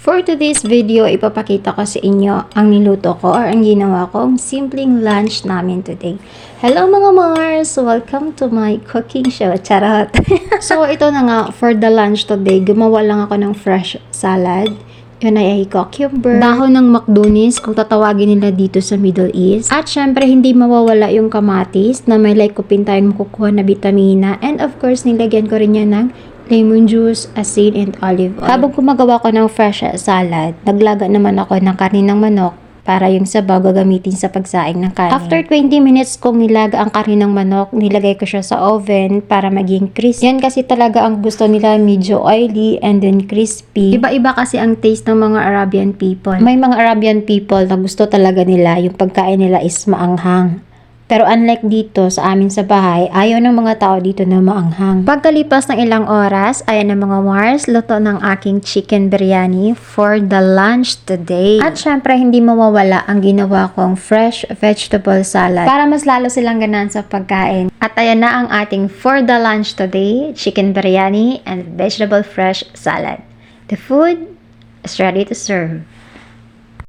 For today's video, ipapakita ko sa inyo ang niluto ko or ang ginawa kong simpleng lunch namin today. Hello mga Mars! Welcome to my cooking show. Charot! So ito na nga, for the lunch today, gumawa lang ako ng fresh salad. Yun ay cucumber, dahon ng makdunis kung tatawagin nila dito sa Middle East. At syempre, hindi mawawala yung kamatis na may lycopene tayong makukuha na vitamina. And of course, nilagyan ko rin yan ng lemon juice, asin, and olive oil. Habang gumagawa ko ng fresh salad, naglaga naman ako ng karne ng manok para yung sabaw gagamitin sa pagsaing ng kanin. After 20 minutes kong nilaga ang karne ng manok, nilagay ko siya sa oven para maging crispy. Yan kasi talaga ang gusto nila, medyo oily and then crispy. Iba-iba kasi ang taste ng mga Arabian people. May mga Arabian people na gusto talaga nila, yung pagkain nila is maanghang. Pero unlike dito sa amin sa bahay, ayaw ng mga tao dito na maanghang. Pagkalipas ng ilang oras, ayan na mga Mars, luto ng aking chicken biryani for the lunch today. At syempre, hindi mawawala ang ginawa kong fresh vegetable salad para mas lalo silang ganan sa pagkain. At ayan na ang ating for the lunch today, chicken biryani and vegetable fresh salad. The food is ready to serve.